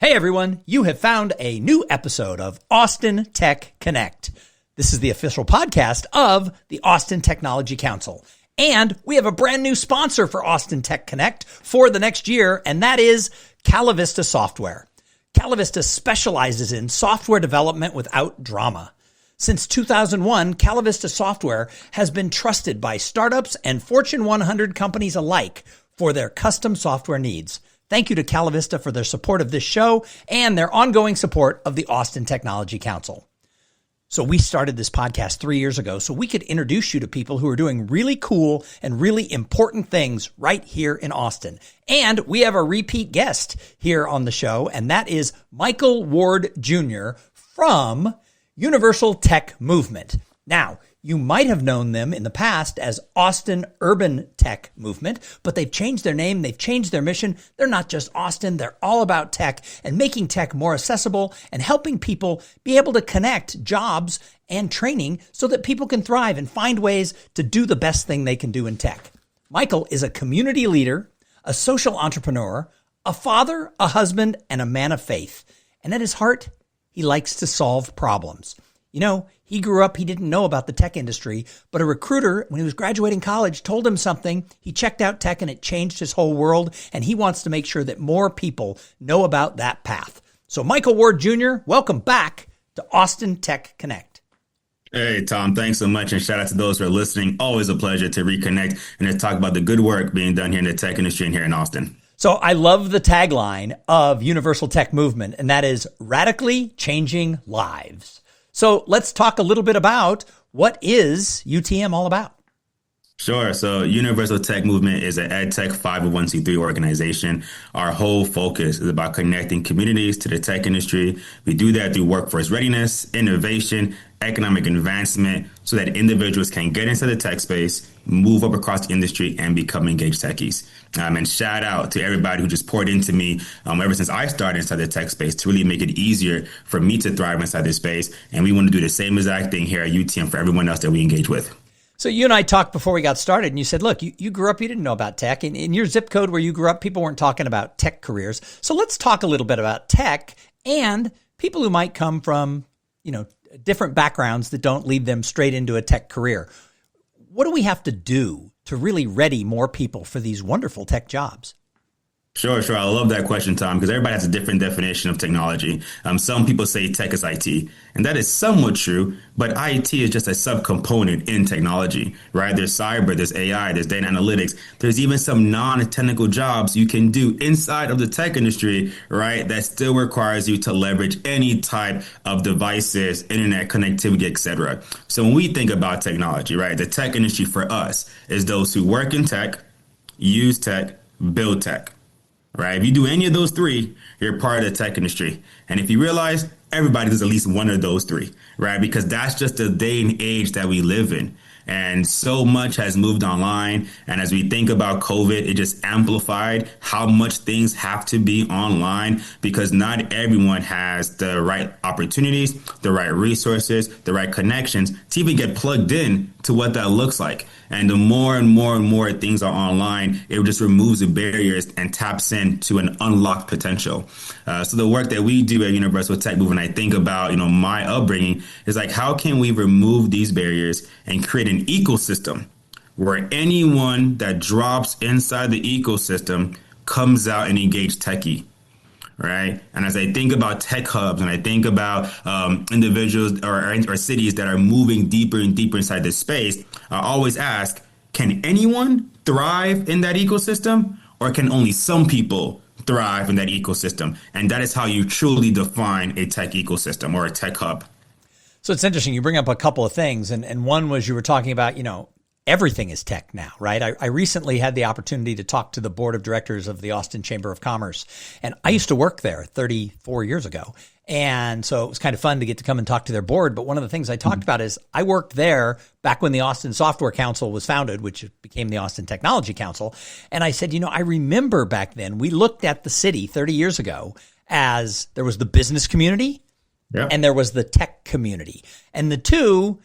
Hey everyone, you have found a new episode of Austin Tech Connect. This is the official podcast of the Austin Technology Council. And we have a brand new sponsor for Austin Tech Connect for the next year, and that is Calavista Software. Calavista specializes in software development without drama. Since 2001, Calavista Software has been trusted by startups and Fortune 100 companies alike for their custom software needs. Thank you to Calavista for their support of this show and their ongoing support of the Austin Technology Council. So we started this podcast 3 years ago so we could introduce you to people who are doing really cool and really important things right here in Austin. And we have a repeat guest here on the show, and that is Michael Ward Jr. from Universal Tech Movement. Now, you might have known them in the past as Austin Urban Tech Movement, but they've changed their name, they've changed their mission. They're not just Austin, they're all about tech and making tech more accessible and helping people be able to connect jobs and training so that people can thrive and find ways to do the best thing they can do in tech. Michael is a community leader, a social entrepreneur, a father, a husband, and a man of faith. And at his heart, he likes to solve problems. You know, he grew up, he didn't know about the tech industry, but a recruiter, when he was graduating college, told him something. He checked out tech and it changed his whole world, and he wants to make sure that more people know about that path. So Michael Ward Jr., welcome back to Austin Tech Connect. Hey, Thom, thanks so much, and shout out to those who are listening. Always a pleasure to reconnect and to talk about the good work being done here in the tech industry and here in Austin. So I love the tagline of Universal Tech Movement, and that is radically changing lives. So let's talk a little bit about what is UTM all about. Sure. So Universal Tech Movement is an EdTech 501c3 organization. Our whole focus is about connecting communities to the tech industry. We do that through workforce readiness, innovation, economic advancement, so that individuals can get into the tech space, move up across the industry, and become engaged techies. And shout out to everybody who just poured into me ever since I started inside the tech space to really make it easier for me to thrive inside this space. And we want to do the same exact thing here at UTM for everyone else that we engage with. So you and I talked before we got started, and you said, look, you grew up, you didn't know about tech. In your zip code where you grew up, people weren't talking about tech careers. So let's talk a little bit about tech and people who might come from, different backgrounds that don't lead them straight into a tech career. What do we have to do to really ready more people for these wonderful tech jobs? Sure. I love that question, Thom, because everybody has a different definition of technology. Some people say tech is IT, and that is somewhat true, but IT is just a subcomponent in technology, right? There's cyber, there's AI, there's data analytics. There's even some non-technical jobs you can do inside of the tech industry, right? That still requires you to leverage any type of devices, internet connectivity, etc. So when we think about technology, right, the tech industry for us is those who work in tech, use tech, build tech. Right. If you do any of those three, you're part of the tech industry. And if you realize everybody does at least one of those three, right? Because that's just the day and age that we live in. And so much has moved online. And as we think about COVID, it just amplified how much things have to be online because not everyone has the right opportunities, the right resources, the right connections to even get plugged in to what that looks like. And the more and more things are online, it just removes the barriers and taps into an unlocked potential. So the work that we do at Universal Tech Movement, I think about, my upbringing is like, how can we remove these barriers and create an ecosystem where anyone that drops inside the ecosystem comes out an engaged techie, right? And as I think about tech hubs and I think about individuals or cities that are moving deeper and deeper inside this space, I always ask, can anyone thrive in that ecosystem, or can only some people thrive in that ecosystem? And that is how you truly define a tech ecosystem or a tech hub. So it's interesting. You bring up a couple of things. And one was you were talking about, everything is tech now, right? I recently had the opportunity to talk to the board of directors of the Austin Chamber of Commerce. And I used to work there 34 years ago. And so it was kind of fun to get to come and talk to their board. But one of the things I talked about is I worked there back when the Austin Software Council was founded, which became the Austin Technology Council. And I said, I remember back then we looked at the city 30 years ago as there was the business community. Yeah. And there was the tech community. And the two,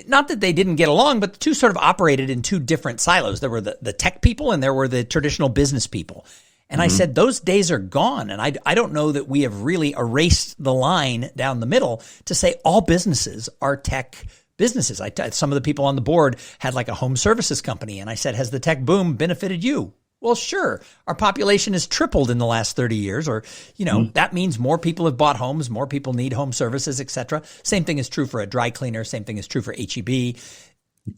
not that they didn't get along, but the two sort of operated in two different silos. There were the tech people and there were the traditional business people. And I said, those days are gone. And I don't know that we have really erased the line down the middle to say all businesses are tech businesses. Some of the people on the board had like a home services company. And I said, has the tech boom benefited you? Well, sure. Our population has tripled in the last 30 years, or, that means more people have bought homes, more people need home services, et cetera. Same thing is true for a dry cleaner. Same thing is true for HEB.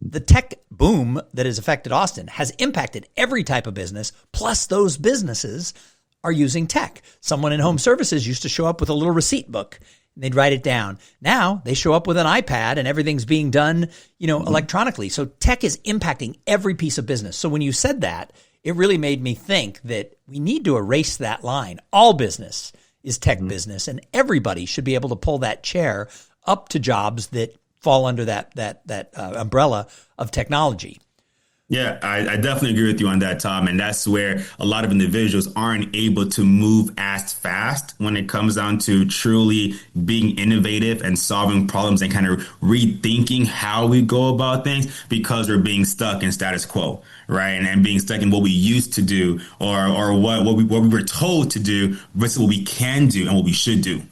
The tech boom that has affected Austin has impacted every type of business, plus those businesses are using tech. Someone in home services used to show up with a little receipt book and they'd write it down. Now they show up with an iPad and everything's being done, electronically. So tech is impacting every piece of business. So when you said that, it really made me think that we need to erase that line. All business is tech business, and everybody should be able to pull that chair up to jobs that fall under that umbrella of technology. Yeah, I definitely agree with you on that, Thom. And that's where a lot of individuals aren't able to move as fast when it comes down to truly being innovative and solving problems and kind of rethinking how we go about things, because we're being stuck in status quo, right? And being stuck in what we used to do or what we were told to do versus what we can do and what we should do.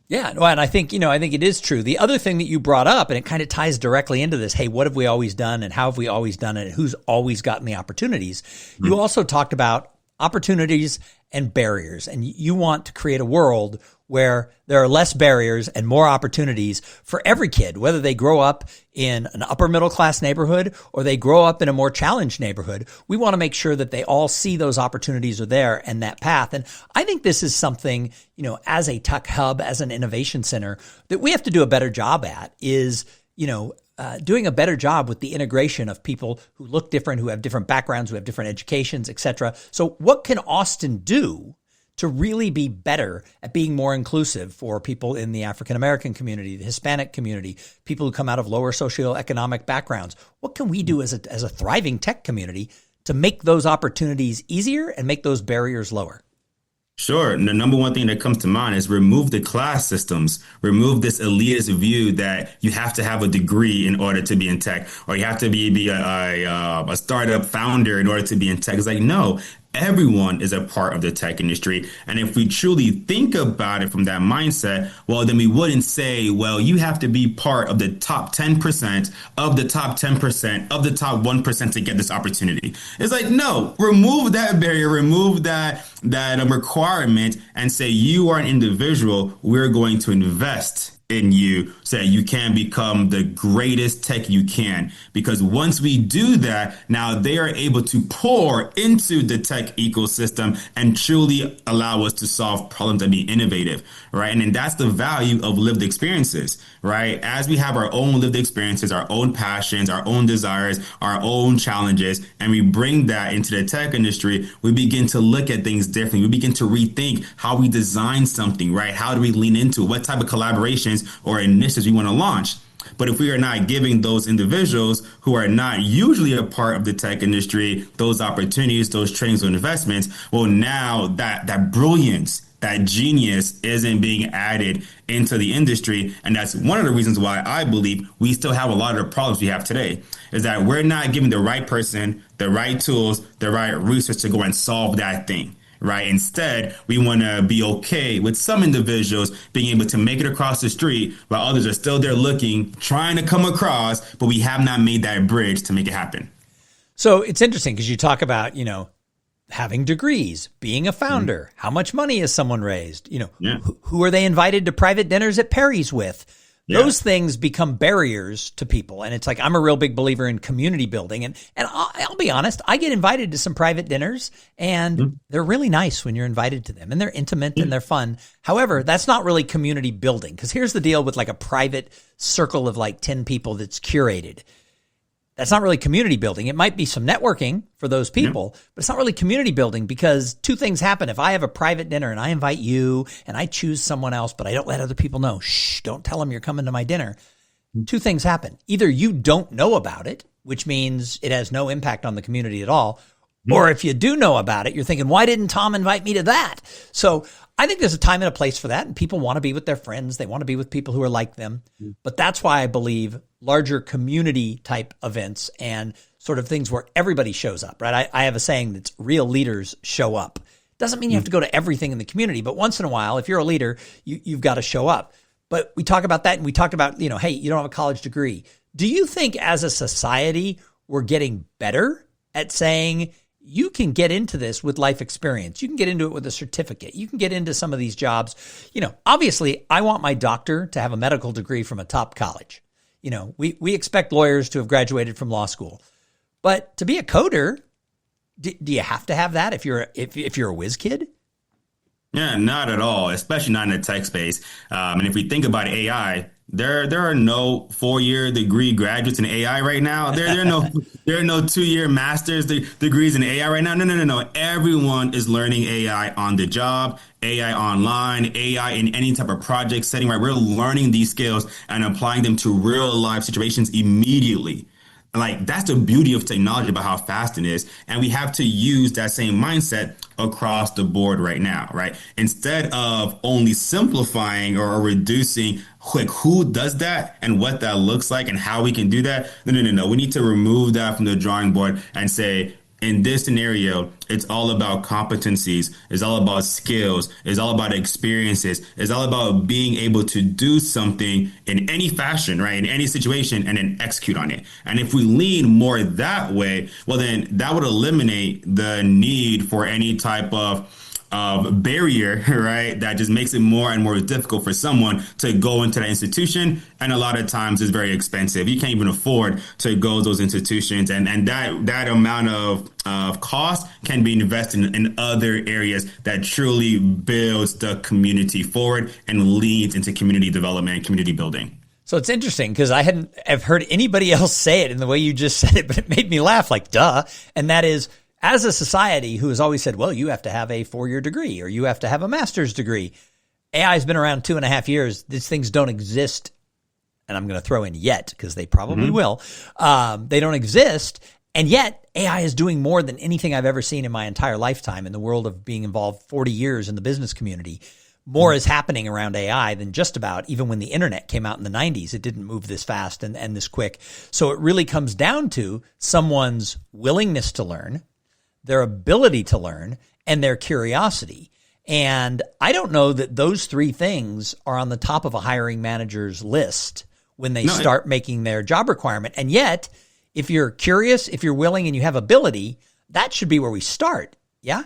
Yeah, well, and I think it is true. The other thing that you brought up, and it kind of ties directly into this, hey, what have we always done and how have we always done it and who's always gotten the opportunities? You also talked about opportunities and barriers, and you want to create a world where there are less barriers and more opportunities for every kid, whether they grow up in an upper middle class neighborhood or they grow up in a more challenged neighborhood. We want to make sure that they all see those opportunities are there and that path. And I think this is something, as a tech hub, as an innovation center, that we have to do a better job at is, doing a better job with the integration of people who look different, who have different backgrounds, who have different educations, et cetera. So what can Austin do to really be better at being more inclusive for people in the African-American community, the Hispanic community, people who come out of lower socioeconomic backgrounds? What can we do as a thriving tech community to make those opportunities easier and make those barriers lower? Sure. And the number one thing that comes to mind is remove the class systems, remove this elitist view that you have to have a degree in order to be in tech, or you have to be a startup founder in order to be in tech. It's like, no, everyone is a part of the tech industry. And if we truly think about it from that mindset, well, then we wouldn't say, well, you have to be part of the top 10% of the top 10% of the top 1% to get this opportunity. It's like, no, remove that barrier, remove that requirement and say you are an individual. We're going to invest in you so that you can become the greatest tech you can. Because once we do that, now they are able to pour into the tech ecosystem and truly allow us to solve problems and be innovative, right? And then that's the value of lived experiences, right? As we have our own lived experiences, our own passions, our own desires, our own challenges, and we bring that into the tech industry, we begin to look at things differently. We begin to rethink how we design something, right? How do we lean into it? What type of collaborations or initiatives we want to launch? But if we are not giving those individuals who are not usually a part of the tech industry those opportunities, those trainings, or investments, well, now that brilliance, that genius isn't being added into the industry. And that's one of the reasons why I believe we still have a lot of the problems we have today, is that we're not giving the right person the right tools, the right research to go and solve that thing. Right. Instead, we want to be OK with some individuals being able to make it across the street while others are still there looking, trying to come across. But we have not made that bridge to make it happen. So it's interesting because you talk about, having degrees, being a founder. How much money has someone raised? Who are they invited to private dinners at Perry's with? Yeah. Those things become barriers to people. And it's like, I'm a real big believer in community building. And I'll be honest, I get invited to some private dinners and they're really nice when you're invited to them and they're intimate and they're fun. However, that's not really community building, because here's the deal with like a private circle of like 10 people that's curated. That's not really community building. It might be some networking for those people, but it's not really community building, because two things happen. If I have a private dinner and I invite you and I choose someone else, but I don't let other people know, don't tell them you're coming to my dinner. Two things happen. Either you don't know about it, which means it has no impact on the community at all. Or if you do know about it, you're thinking, why didn't Thom invite me to that? So I think there's a time and a place for that. And people want to be with their friends. They want to be with people who are like them. But that's why I believe larger community type events and sort of things where everybody shows up, right? I have a saying that's real leaders show up. Doesn't mean you have to go to everything in the community, but once in a while, if you're a leader, you've got to show up. But we talk about that, and we talked about, hey, you don't have a college degree. Do you think as a society, we're getting better at saying you can get into this with life experience? You can get into it with a certificate. You can get into some of these jobs. Obviously, I want my doctor to have a medical degree from a top college. We expect lawyers to have graduated from law school. But to be a coder, do you have to have that if you're a whiz kid? Yeah, not at all, especially not in the tech space. And if we think about AI, there are no 4-year degree graduates in AI right now. There are no 2-year master's degrees in AI right now. No. Everyone is learning AI on the job, AI online, AI in any type of project setting, right? We're learning these skills and applying them to real life situations immediately. Like, that's the beauty of technology about how fast it is. And we have to use that same mindset across the board right now, right? Instead of only simplifying or reducing who does that and what that looks like and how we can do that. No. We need to remove that from the drawing board and say, in this scenario, it's all about competencies. It's all about skills. It's all about experiences. It's all about being able to do something in any fashion, right? In any situation, and then execute on it. And if we lean more that way, well, then that would eliminate the need for any type of barrier, right? That just makes it more and more difficult for someone to go into that institution. And a lot of times it's very expensive. You can't even afford to go to those institutions. And that amount of cost can be invested in other areas that truly builds the community forward and leads into community development and community building. So it's interesting because I've heard anybody else say it in the way you just said it, but it made me laugh like, duh. And that is, as a society who has always said, well, you have to have a 4-year degree or you have to have a master's degree. AI has been around 2.5 years. These things don't exist. And I'm going to throw in yet because they probably will. They don't exist. And yet AI is doing more than anything I've ever seen in my entire lifetime in the world of being involved 40 years in the business community. More is happening around AI than just about even when the internet came out in the 90s. It didn't move this fast and this quick. So it really comes down to someone's willingness to learn, their ability to learn, and their curiosity. And I don't know that those 3 things are on the top of a hiring manager's list when they start making their job requirement. And yet, if you're curious, if you're willing, and you have ability, that should be where we start. Yeah?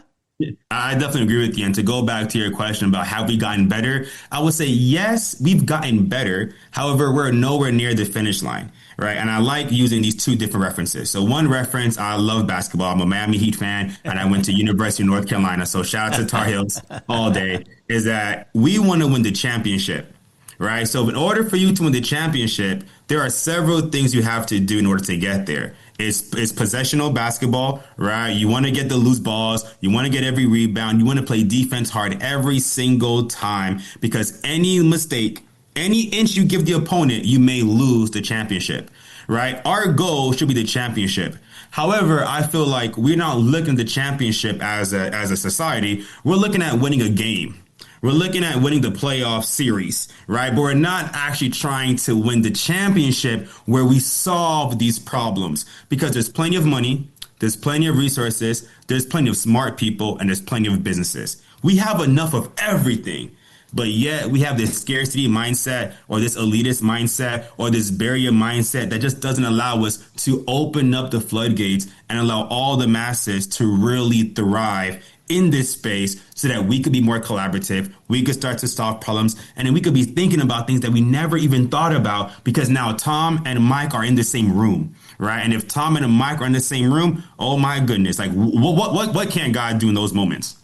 I definitely agree with you. And to go back to your question about have we gotten better, I would say, yes, we've gotten better. However, we're nowhere near the finish line. Right. And I like using these 2 different references. So one reference, I love basketball. I'm a Miami Heat fan and I went to University of North Carolina. So shout out to Tar Heels all day, is that we want to win the championship. Right. So in order for you to win the championship, there are several things you have to do in order to get there. It's possessional basketball, right? You want to get the loose balls. You want to get every rebound. You want to play defense hard every single time, because any mistake, any inch you give the opponent, you may lose the championship, right? Our goal should be the championship. However, I feel like we're not looking at the championship as a society. We're looking at winning a game. We're looking at winning the playoff series, right? But we're not actually trying to win the championship where we solve these problems, because there's plenty of money, there's plenty of resources, there's plenty of smart people, and there's plenty of businesses. We have enough of everything. But yet we have this scarcity mindset or this elitist mindset or this barrier mindset that just doesn't allow us to open up the floodgates and allow all the masses to really thrive in this space so that we could be more collaborative, we could start to solve problems, and then we could be thinking about things that we never even thought about, because now Thom and Mike are in the same room, right? And if Thom and Mike are in the same room, oh my goodness, like what can God do in those moments?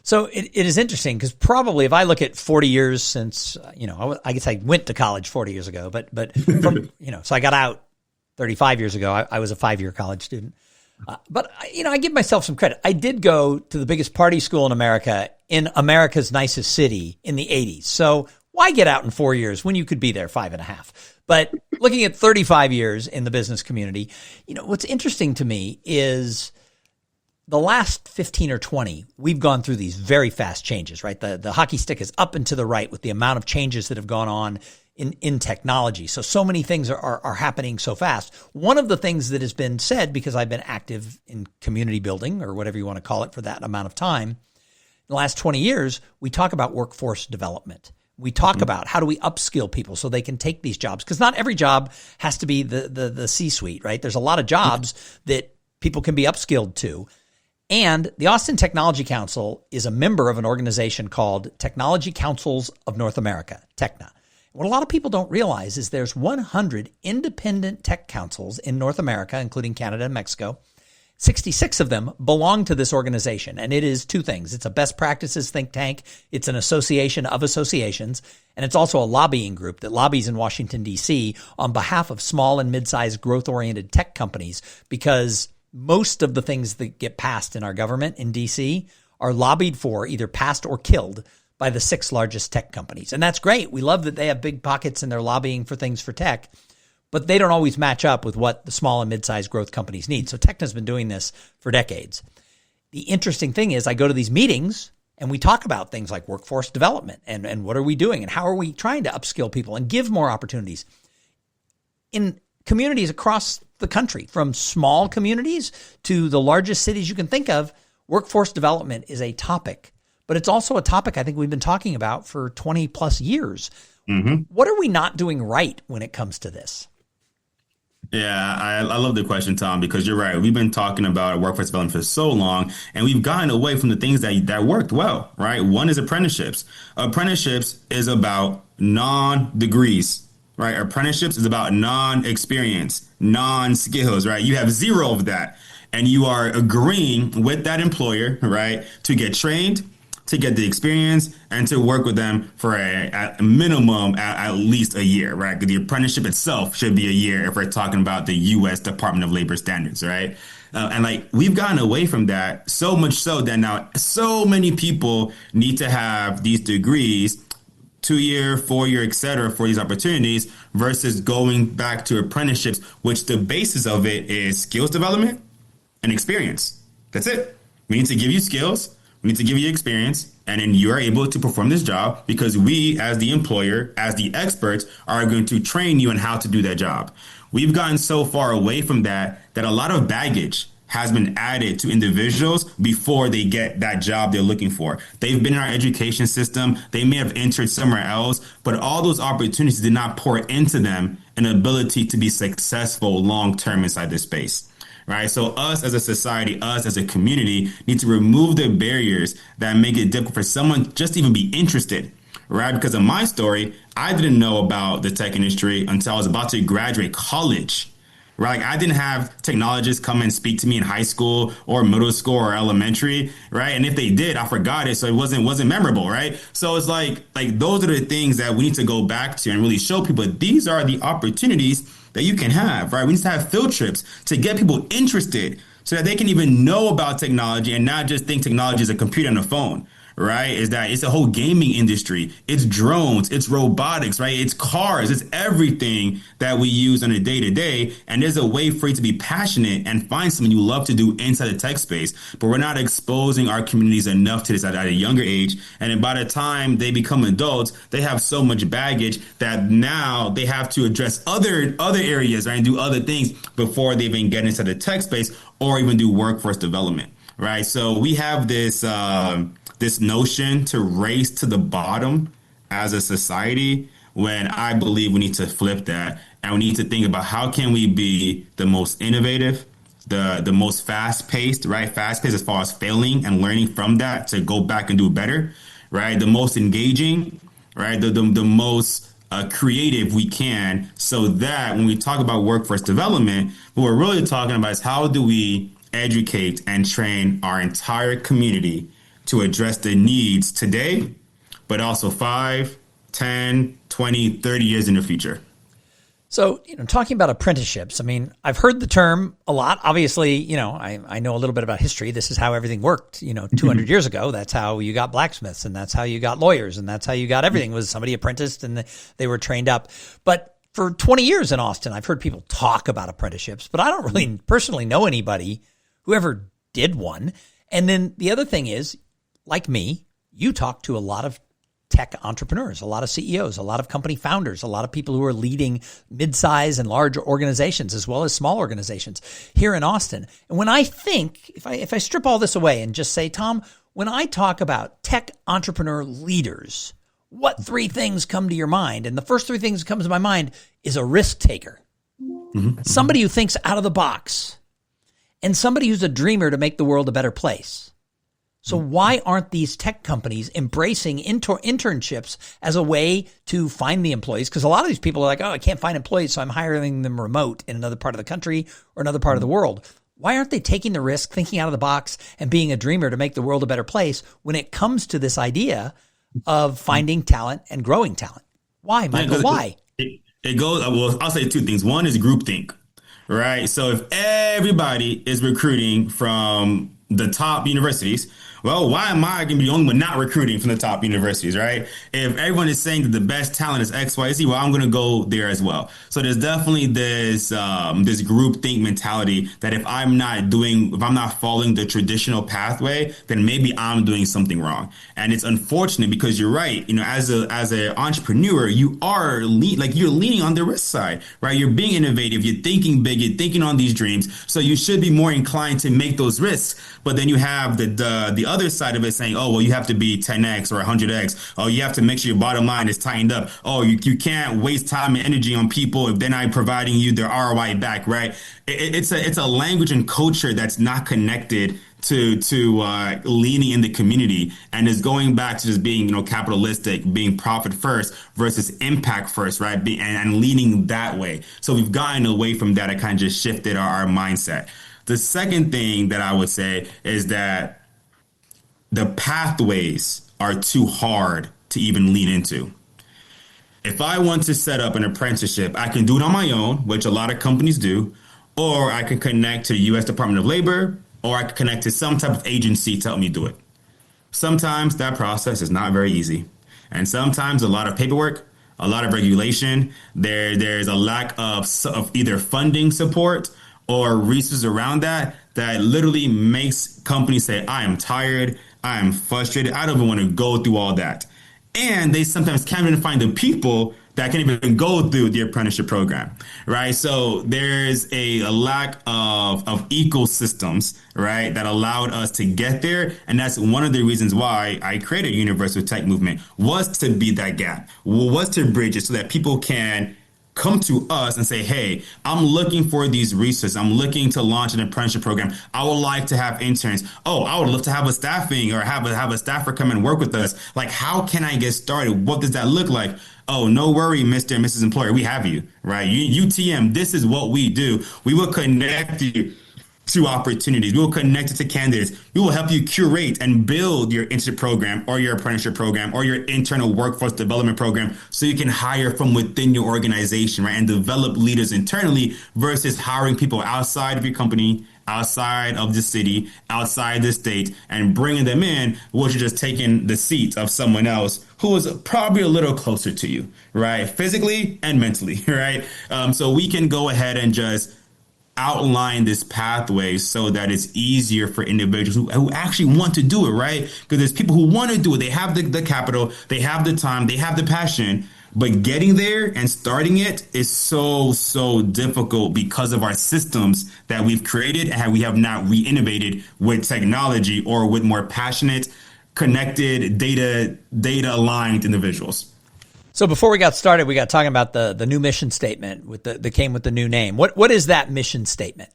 So it is interesting because probably if I look at 40 years since, I guess I went to college 40 years ago, but from, so I got out 35 years ago. I was a 5-year college student. But I give myself some credit. I did go to the biggest party school in America's nicest city in the 80s. So why get out in 4 years when you could be there 5.5? But looking at 35 years in the business community, what's interesting to me is the last 15 or 20, we've gone through these very fast changes, right? The hockey stick is up and to the right with the amount of changes that have gone on in technology. So many things are happening so fast. One of the things that has been said, because I've been active in community building or whatever you want to call it for that amount of time, the last 20 years, we talk about workforce development. We talk about how do we upskill people so they can take these jobs, because not every job has to be the C-suite, right? There's a lot of jobs that people can be upskilled to. And the Austin Technology Council is a member of an organization called Technology Councils of North America, TECNA. What a lot of people don't realize is there's 100 independent tech councils in North America, including Canada and Mexico. 66 of them belong to this organization, and it is two things. It's a best practices think tank, it's an association of associations, and it's also a lobbying group that lobbies in Washington, D.C. on behalf of small and mid-sized growth-oriented tech companies, because most of the things that get passed in our government in D.C. are lobbied for, either passed or killed, by the 6 largest tech companies. And that's great. We love that they have big pockets and they're lobbying for things for tech, but they don't always match up with what the small and mid-sized growth companies need. So TECNA's been doing this for decades. The interesting thing is I go to these meetings and we talk about things like workforce development and what are we doing and how are we trying to upskill people and give more opportunities in communities across the country, from small communities to the largest cities you can think of. Workforce development is a topic, but it's also a topic I think we've been talking about for 20 plus years. Mm-hmm. What are we not doing right when it comes to this? Yeah, I love the question, Thom, because you're right. We've been talking about workforce development for so long, and we've gotten away from the things that worked well, right? One is apprenticeships. Apprenticeships is about non-degrees, right? Apprenticeships is about non-experience, non-skills, right? You have 0 of that, and you are agreeing with that employer, right, to get trained, to get the experience, and to work with them for a minimum at least a year, right? Because the apprenticeship itself should be a year if we're talking about the U.S. Department of Labor standards, right? And like we've gotten away from that, so much so that now so many people need to have these degrees, 2-year, 4-year, et cetera, for these opportunities versus going back to apprenticeships, which the basis of it is skills development and experience. That's it. We need to give you skills. We need to give you experience, and then you are able to perform this job because we, as the employer, as the experts, are going to train you on how to do that job. We've gotten so far away from that a lot of baggage has been added to individuals before they get that job they're looking for. They've been in our education system. They may have entered somewhere else, but all those opportunities did not pour into them an ability to be successful long-term inside this space. Right. So us as a society, us as a community need to remove the barriers that make it difficult for someone just to even be interested. Right. Because in my story, I didn't know about the tech industry until I was about to graduate college. Right. Like I didn't have technologists come and speak to me in high school or middle school or elementary. Right. And if they did, I forgot it. So it wasn't memorable. Right. So it's like those are the things that we need to go back to and really show people these are the opportunities that you can have, right? We need to have field trips to get people interested so that they can even know about technology and not just think technology is a computer and a phone, right? Is that it's a whole gaming industry. It's drones, it's robotics, right? It's cars, it's everything that we use on a day to day. And there's a way for you to be passionate and find something you love to do inside the tech space. But we're not exposing our communities enough to this at a younger age. And then by the time they become adults, they have so much baggage that now they have to address other areas, right? And do other things before they even get into the tech space or even do workforce development, right? So we have this notion to race to the bottom as a society, when I believe we need to flip that and we need to think about how can we be the most innovative, the most fast-paced, right? Fast-paced as far as failing and learning from that to go back and do better, right? The most engaging, right? The most creative we can, so that when we talk about workforce development, what we're really talking about is how do we educate and train our entire community to address the needs today, but also 5, 10, 20, 30 years in the future. So, talking about apprenticeships, I mean, I've heard the term a lot. Obviously, I know a little bit about history. This is how everything worked, 200 years ago. That's how you got blacksmiths, and that's how you got lawyers, and that's how you got everything, was somebody apprenticed and they were trained up. But for 20 years in Austin, I've heard people talk about apprenticeships, but I don't really personally know anybody who ever did one. And then the other thing is, like me, you talk to a lot of tech entrepreneurs, a lot of CEOs, a lot of company founders, a lot of people who are leading mid-size and large organizations as well as small organizations here in Austin. And when I think, if I strip all this away and just say, Thom, when I talk about tech entrepreneur leaders, what three things come to your mind? And the first three things that comes to my mind is a risk taker, somebody who thinks out of the box, and somebody who's a dreamer to make the world a better place. So why aren't these tech companies embracing internships as a way to find the employees? Because a lot of these people are like, oh, I can't find employees, so I'm hiring them remote in another part of the country or another part of the world. Why aren't they taking the risk, thinking out of the box, and being a dreamer to make the world a better place when it comes to this idea of finding talent and growing talent? Why, Michael? Why? It goes, well, I'll say two things. One is groupthink, right? So if everybody is recruiting from the top universities, well, why am I going to be the only one not recruiting from the top universities, right? If everyone is saying that the best talent is X, Y, Z, well, I'm going to go there as well. So there's definitely this groupthink mentality that if I'm not following the traditional pathway, then maybe I'm doing something wrong. And it's unfortunate because you're right. You know, as an entrepreneur, you are you're leaning on the risk side, right? You're being innovative. You're thinking big. You're thinking on these dreams. So you should be more inclined to make those risks. But then you have the other side of it saying, oh, well, you have to be 10x or 100x. Oh, you have to make sure your bottom line is tightened up. Oh, you can't waste time and energy on people if they're not providing you their ROI back, right? It's a language and culture that's not connected to leaning in the community and is going back to just being, capitalistic, being profit first versus impact first, right? And leaning that way. So we've gotten away from that. It kind of just shifted our mindset. The second thing that I would say is that the pathways are too hard to even lean into. If I want to set up an apprenticeship, I can do it on my own, which a lot of companies do, or I can connect to the U.S. Department of Labor, or I can connect to some type of agency to help me do it. Sometimes that process is not very easy. And sometimes a lot of paperwork, a lot of regulation, there's a lack of either funding support or resources around that literally makes companies say, I am tired, I am frustrated, I don't even want to go through all that. And they sometimes can't even find the people that can even go through the apprenticeship program, right? So there's a lack of ecosystems, right, that allowed us to get there. And that's one of the reasons why I created Universal Tech Movement, was to be that gap, was to bridge it so that people can come to us and say, hey, I'm looking for these resources. I'm looking to launch an apprenticeship program. I would like to have interns. Oh, I would love to have a staffing or have a staffer come and work with us. Like, how can I get started? What does that look like? Oh, no worry, Mr. and Mrs. Employer. We have you, right? UTM, this is what we do. We will connect you to opportunities. We will connect it to candidates. We will help you curate and build your internship program or your apprenticeship program or your internal workforce development program so you can hire from within your organization, right? And develop leaders internally versus hiring people outside of your company, outside of the city, outside the state, and bringing them in, which is just taking the seat of someone else who is probably a little closer to you, right? Physically and mentally, right? So we can go ahead and just outline this pathway so that it's easier for individuals who actually want to do it, right? Because there's people who want to do it. They have the capital, they have the time, they have the passion, but getting there and starting it is so difficult because of our systems that we've created and we have not re-innovated with technology or with more passionate, connected, data aligned individuals. So before we got started, we got talking about the new mission statement that came with the new name. What is that mission statement?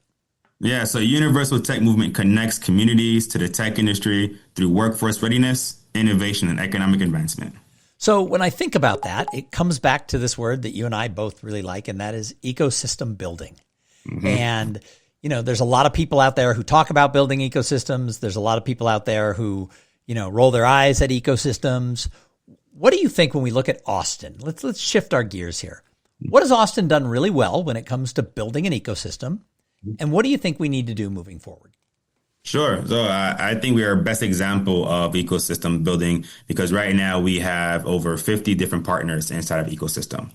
Yeah, so Universal Tech Movement connects communities to the tech industry through workforce readiness, innovation, and economic advancement. So when I think about that, it comes back to this word that you and I both really like, and that is ecosystem building. Mm-hmm. And, there's a lot of people out there who talk about building ecosystems. There's a lot of people out there who, roll their eyes at ecosystems. What do you think when we look at Austin? Let's shift our gears here. What has Austin done really well when it comes to building an ecosystem? And what do you think we need to do moving forward? Sure. So I think we are best example of ecosystem building because right now we have over 50 different partners inside of ecosystem.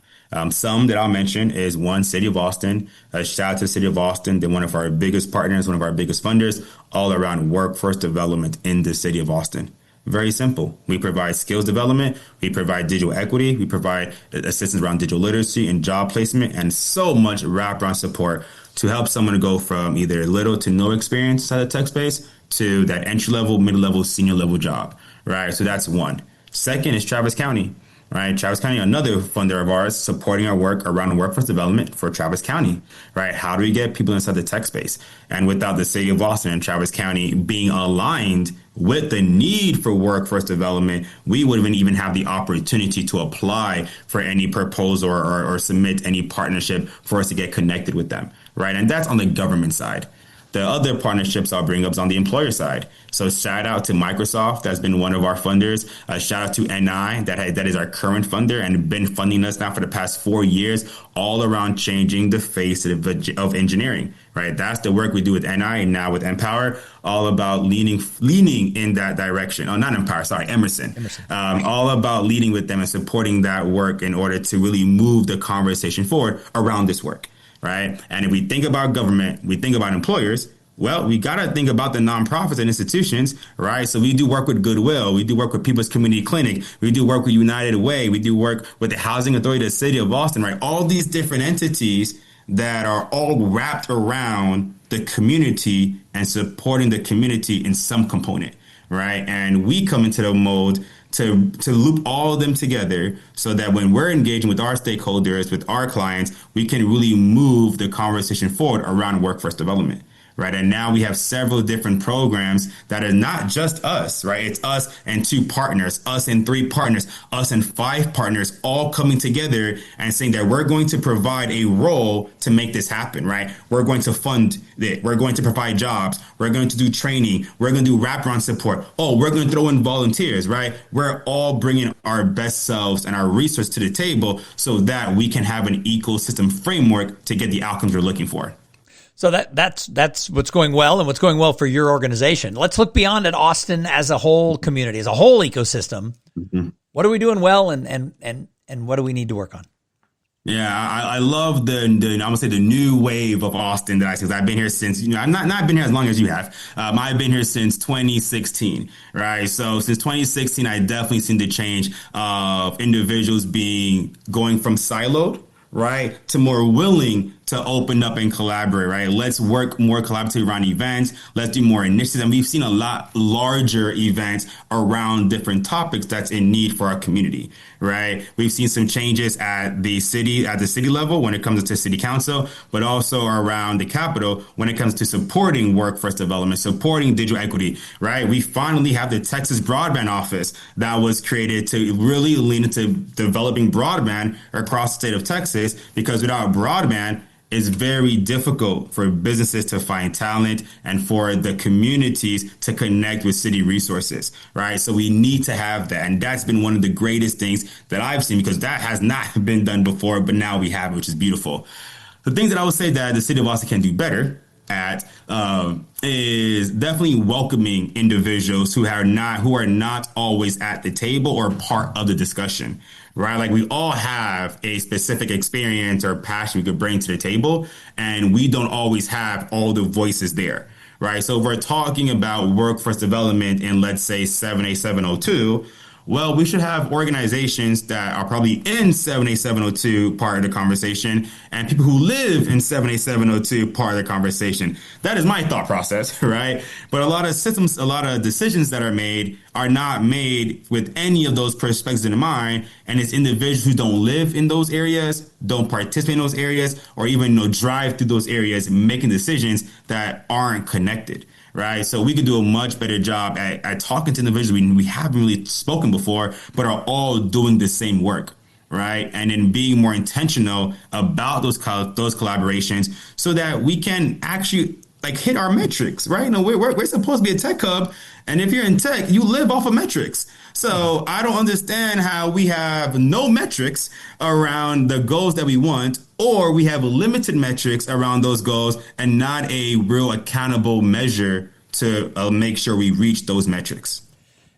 Some that I'll mention is one, City of Austin. Shout out to the City of Austin. They're one of our biggest partners, one of our biggest funders, all around workforce development in the City of Austin. Very simple. We provide skills development. We provide digital equity. We provide assistance around digital literacy and job placement and so much wraparound support to help someone go from either little to no experience inside the tech space to that entry level, mid level, senior level job, right? So that's one. Second is Travis County. Right, Travis County, another funder of ours, supporting our work around workforce development for Travis County. Right, how do we get people inside the tech space? And without the city of Austin and Travis County being aligned with the need for workforce development, we wouldn't even have the opportunity to apply for any proposal or submit any partnership for us to get connected with them. Right, and that's on the government side. The other partnerships I'll bring up is on the employer side. So shout out to Microsoft, that's been one of our funders. Shout out to NI, that is our current funder and been funding us now for the past 4 years, all around changing the face of engineering. Right, that's the work we do with NI and now with Empower, all about leaning in that direction. Oh, not Empower, sorry, Emerson. All about leading with them and supporting that work in order to really move the conversation forward around this work. Right. And if we think about government, we think about employers. Well, we got to think about the nonprofits and institutions. Right. So we do work with Goodwill. We do work with People's Community Clinic. We do work with United Way. We do work with the Housing Authority of the City of Austin. Right. All these different entities that are all wrapped around the community and supporting the community in some component. Right. And we come into the mode to loop all of them together so that when we're engaging with our stakeholders, with our clients, we can really move the conversation forward around workforce development. Right. And now we have several different programs that are not just us. Right. It's us and 2 partners, us and 3 partners, us and 5 partners all coming together and saying that we're going to provide a role to make this happen. Right. We're going to fund it. We're going to provide jobs. We're going to do training. We're going to do wraparound support. Oh, we're going to throw in volunteers. Right. We're all bringing our best selves and our resources to the table so that we can have an ecosystem framework to get the outcomes we're looking for. So that's what's going well and what's going well for your organization. Let's look beyond at Austin as a whole community, as a whole ecosystem. Mm-hmm. What are we doing well and what do we need to work on? Yeah, I love I'm gonna say the new wave of Austin that I see. I've been here since, I've not been here as long as you have. I've been here since 2016, right? So since 2016, I definitely seen the change of individuals going from siloed, right, to more willing to open up and collaborate, right? Let's work more collaboratively around events. Let's do more initiatives. And we've seen a lot larger events around different topics that's in need for our community, right? We've seen some changes at the city level when it comes to city council, but also around the Capitol when it comes to supporting workforce development, supporting digital equity, right? We finally have the Texas Broadband Office that was created to really lean into developing broadband across the state of Texas, because without broadband, it's very difficult for businesses to find talent and for the communities to connect with city resources, right? So we need to have that. And that's been one of the greatest things that I've seen, because that has not been done before, but now we have it, which is beautiful. The things that I would say that the city of Austin can do better at is definitely welcoming individuals who are not always at the table or part of the discussion. Right? Like, we all have a specific experience or passion we could bring to the table, and we don't always have all the voices there. Right? So if we're talking about workforce development in, let's say, 7A702, well, we should have organizations that are probably in 7A702 part of the conversation, and people who live in 7A702 part of the conversation. That is my thought process, right? But a lot of decisions that are not made with any of those perspectives in mind, and it's individuals who don't live in those areas, don't participate in those areas, or even drive through those areas, making decisions that aren't connected. Right. So we could do a much better job at talking to individuals we haven't really spoken before, but are all doing the same work. Right. And then being more intentional about those collaborations so that we can actually hit our metrics. Right. We're supposed to be a tech hub. And if you're in tech, you live off of metrics. So I don't understand how we have no metrics around the goals that we want, or we have limited metrics around those goals and not a real accountable measure to make sure we reach those metrics.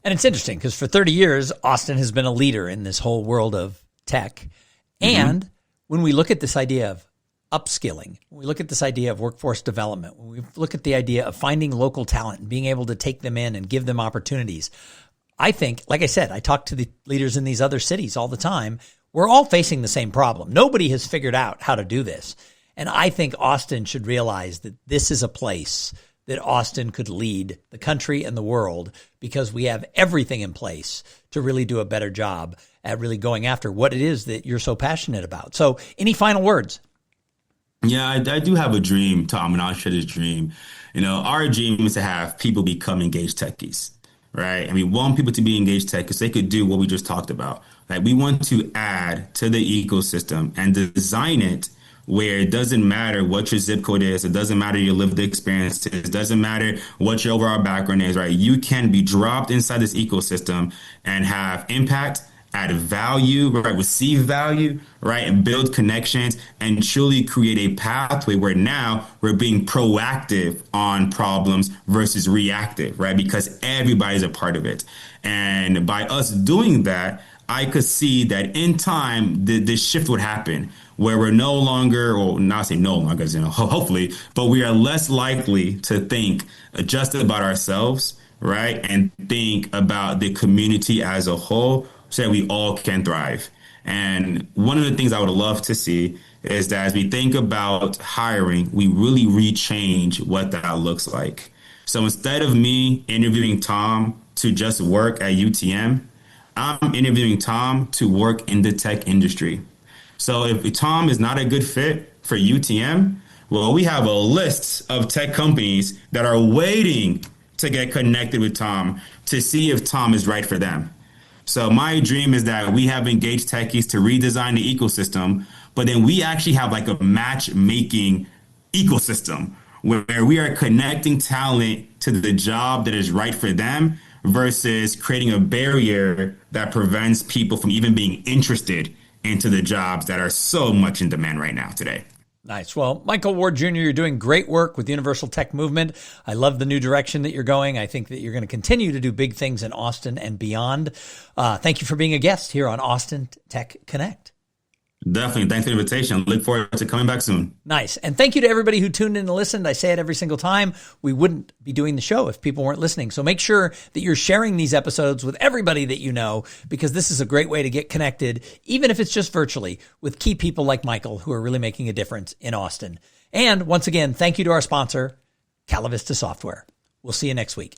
And it's interesting because for 30 years, Austin has been a leader in this whole world of tech. And when we look at this idea of upskilling, when we look at this idea of workforce development, when we look at the idea of finding local talent and being able to take them in and give them opportunities, I think, like I said, I talk to the leaders in these other cities all the time. We're all facing the same problem. Nobody has figured out how to do this. And I think Austin should realize that this is a place that Austin could lead the country and the world, because we have everything in place to really do a better job at really going after what it is that you're so passionate about. So any final words? Yeah, I do have a dream, Thom, and I'll share this dream. Our dream is to have people become engaged techies, right? And we want people to be engaged tech because they could do what we just talked about. Like, we want to add to the ecosystem and design it where it doesn't matter what your zip code is. It doesn't matter your lived experience is. It doesn't matter what your overall background is, right? You can be dropped inside this ecosystem and have impact, add value, right? Receive value, right? And build connections and truly create a pathway where now we're being proactive on problems versus reactive, right? Because everybody's a part of it. And by us doing that, I could see that in time, this shift would happen where we're no longer, or not say no longer, hopefully, but we are less likely to think just about ourselves, right? And think about the community as a whole so that we all can thrive. And one of the things I would love to see is that as we think about hiring, we really rechange what that looks like. So instead of me interviewing Thom to just work at UTM, I'm interviewing Thom to work in the tech industry. So if Thom is not a good fit for UTM, well, we have a list of tech companies that are waiting to get connected with Thom to see if Thom is right for them. So my dream is that we have engaged techies to redesign the ecosystem, but then we actually have like a matchmaking ecosystem where we are connecting talent to the job that is right for them versus creating a barrier that prevents people from even being interested into the jobs that are so much in demand right now today. Nice. Well, Michael Ward Jr., you're doing great work with the Universal Tech Movement. I love the new direction that you're going. I think that you're going to continue to do big things in Austin and beyond. Thank you for being a guest here on Austin Tech Connect. Definitely. Thanks for the invitation. Look forward to coming back soon. Nice. And thank you to everybody who tuned in and listened. I say it every single time. We wouldn't be doing the show if people weren't listening. So make sure that you're sharing these episodes with everybody that you know, because this is a great way to get connected, even if it's just virtually, with key people like Michael who are really making a difference in Austin. And once again, thank you to our sponsor, Calavista Software. We'll see you next week.